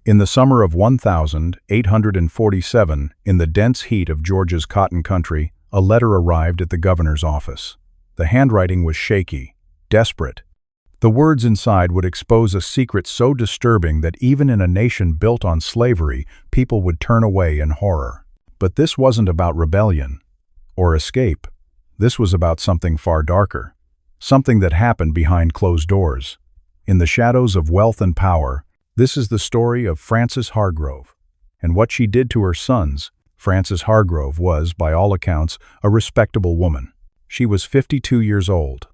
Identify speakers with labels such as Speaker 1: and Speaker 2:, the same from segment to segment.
Speaker 1: In the summer of 1847, in the dense heat of Georgia's cotton country, a letter arrived at the governor's office. The handwriting was shaky, desperate. The words inside would expose a secret so disturbing that even in a nation built on slavery, people would turn away in horror. But this wasn't about rebellion or escape. This was about something far darker, something that happened behind closed doors. In the shadows of wealth and power, this is the story of Frances Hargrove. And what she did to her sons. Frances Hargrove was, by all accounts, a respectable woman. She was 52 years old,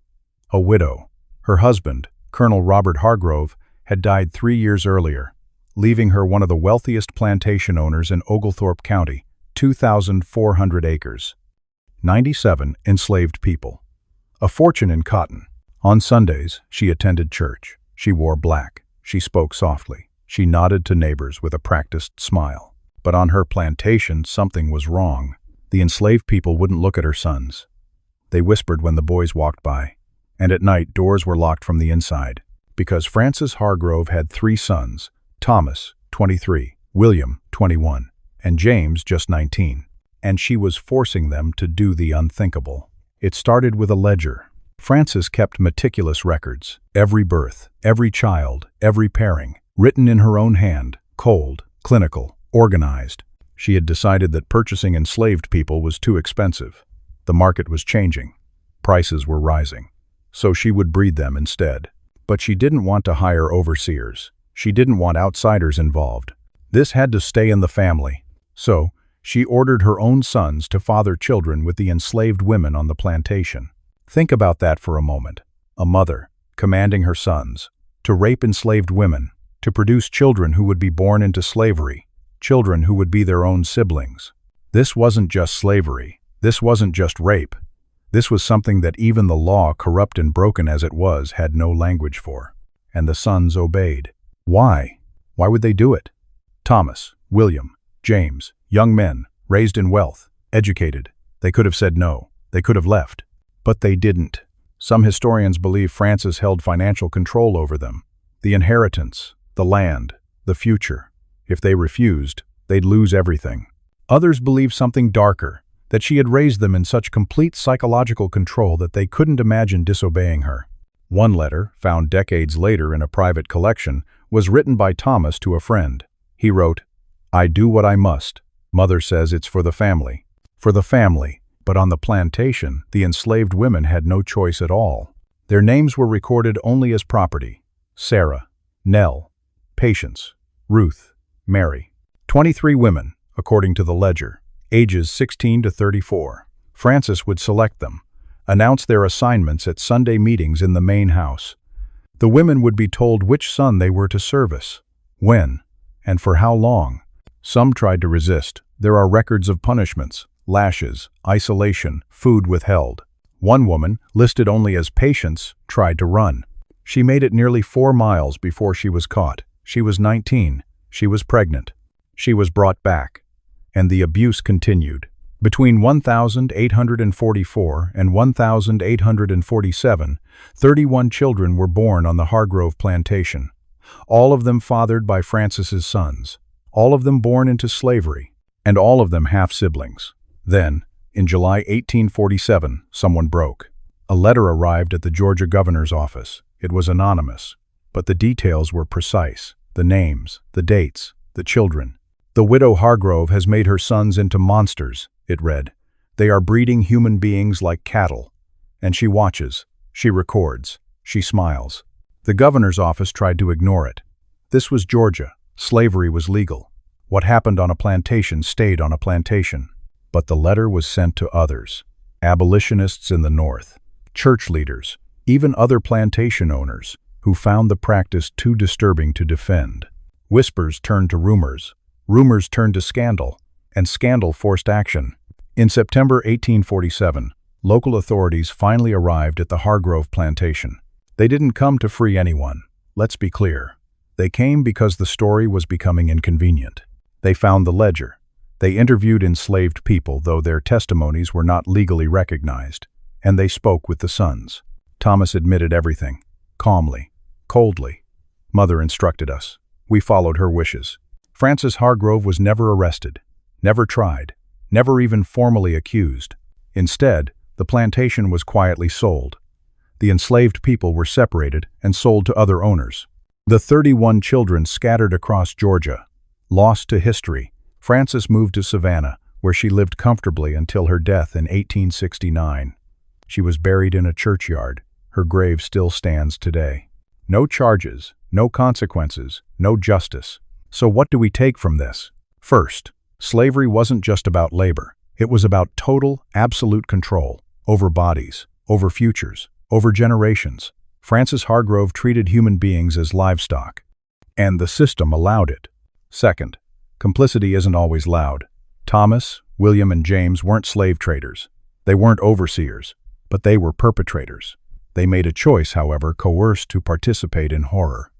Speaker 1: a widow. Her husband, Colonel Robert Hargrove, had died 3 years earlier, leaving her one of the wealthiest plantation owners in Oglethorpe County, 2,400 acres. 97 enslaved people. A fortune in cotton. On Sundays, she attended church. She wore black. She spoke softly. She nodded to neighbors with a practiced smile. But on her plantation, something was wrong. The enslaved people wouldn't look at her sons. They whispered when the boys walked by. And at night, doors were locked from the inside. Because Frances Hargrove had 3 sons, Thomas, 23, William, 21, and James, just 19. And she was forcing them to do the unthinkable. It started with a ledger. Frances kept meticulous records. Every birth, every child, every pairing, written in her own hand, cold, clinical, organized. She had decided that purchasing enslaved people was too expensive. The market was changing. Prices were rising. So she would breed them instead. But she didn't want to hire overseers. She didn't want outsiders involved. This had to stay in the family. So, she ordered her own sons to father children with the enslaved women on the plantation. Think about that for a moment. A mother, commanding her sons, to rape enslaved women, to produce children who would be born into slavery, children who would be their own siblings. This wasn't just slavery. This wasn't just rape. This was something that even the law, corrupt and broken as it was, had no language for. And the sons obeyed. Why? Why would they do it? Thomas, William, James, young men, raised in wealth, educated. They could have said no. They could have left. But they didn't. Some historians believe Frances held financial control over them. The inheritance, the land, the future. If they refused, they'd lose everything. Others believe something darker, that she had raised them in such complete psychological control that they couldn't imagine disobeying her. One letter, found decades later in a private collection, was written by Thomas to a friend. He wrote, "I do what I must. Mother says it's for the family." For the family, but on the plantation, the enslaved women had no choice at all. Their names were recorded only as property. Sarah, Nell, Patience, Ruth, Mary. 23 women, according to the ledger, ages 16 to 34. Frances would select them, announce their assignments at Sunday meetings in the main house. The women would be told which son they were to service, when, and for how long. Some tried to resist. There are records of punishments, lashes, isolation, food withheld. One woman, listed only as Patience, tried to run. She made it nearly 4 miles before she was caught. She was 19. She was pregnant. She was brought back. And the abuse continued. Between 1844 and 1847, 31 children were born on the Hargrove plantation, all of them fathered by Frances's sons, all of them born into slavery, and all of them half-siblings. Then, in July 1847, someone broke. A letter arrived at the Georgia governor's office. It was anonymous, but the details were precise. The names, the dates, the children. "The widow Hargrove has made her sons into monsters," it read. "They are breeding human beings like cattle." And she watches, she records, she smiles. The governor's office tried to ignore it. This was Georgia. Slavery was legal. What happened on a plantation stayed on a plantation. But the letter was sent to others. Abolitionists in the North, church leaders, even other plantation owners, who found the practice too disturbing to defend. Whispers turned to rumors. Rumors turned to scandal, and scandal forced action. In September 1847, local authorities finally arrived at the Hargrove plantation. They didn't come to free anyone. Let's be clear. They came because the story was becoming inconvenient. They found the ledger. They interviewed enslaved people, though their testimonies were not legally recognized, and they spoke with the sons. Thomas admitted everything, calmly, coldly. "Mother instructed us. We followed her wishes. Frances Hargrove was never arrested, never tried, never even formally accused. Instead, the plantation was quietly sold. The enslaved people were separated and sold to other owners. The 31 children scattered across Georgia. Lost to history, Frances moved to Savannah, where she lived comfortably until her death in 1869. She was buried in a churchyard. Her grave still stands today. No charges, no consequences, no justice. So what do we take from this? First, slavery wasn't just about labor. It was about total, absolute control over bodies, over futures, over generations. Frances Hargrove treated human beings as livestock, and the system allowed it. Second, complicity isn't always loud. Thomas, William, and James weren't slave traders. They weren't overseers, but they were perpetrators. They made a choice, however, coerced to participate in horror,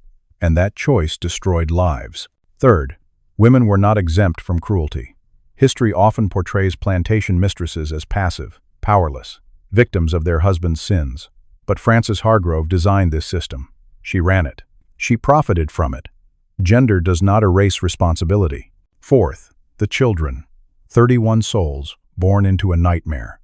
Speaker 1: and that choice destroyed lives. Third, women were not exempt from cruelty. History often portrays plantation mistresses as passive, powerless, victims of their husbands' sins. But Frances Hargrove designed this system. She ran it. She profited from it. Gender does not erase responsibility. Fourth, the children. 31 souls, born into a nightmare.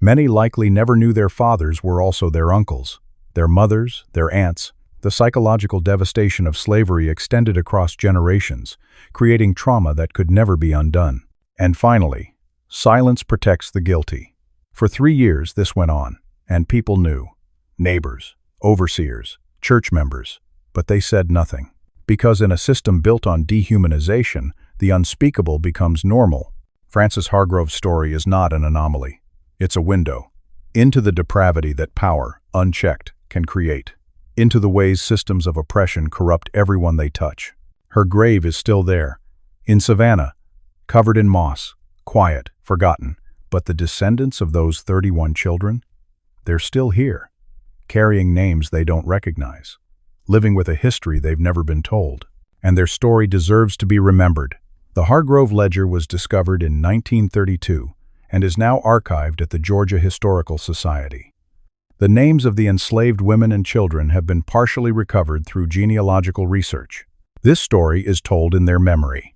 Speaker 1: Many likely never knew their fathers were also their uncles, their mothers, their aunts. The psychological devastation of slavery extended across generations, creating trauma that could never be undone. And finally, silence protects the guilty. For 3 years this went on, and people knew. Neighbors, overseers, church members, but they said nothing. Because in a system built on dehumanization, the unspeakable becomes normal. Frances Hargrove's story is not an anomaly. It's a window into the depravity that power, unchecked, can create, into the ways systems of oppression corrupt everyone they touch. Her grave is still there, in Savannah, covered in moss, quiet, forgotten, but the descendants of those 31 children, they're still here, carrying names they don't recognize, living with a history they've never been told, and their story deserves to be remembered. The Hargrove Ledger was discovered in 1932 and is now archived at the Georgia Historical Society. The names of the enslaved women and children have been partially recovered through genealogical research. This story is told in their memory.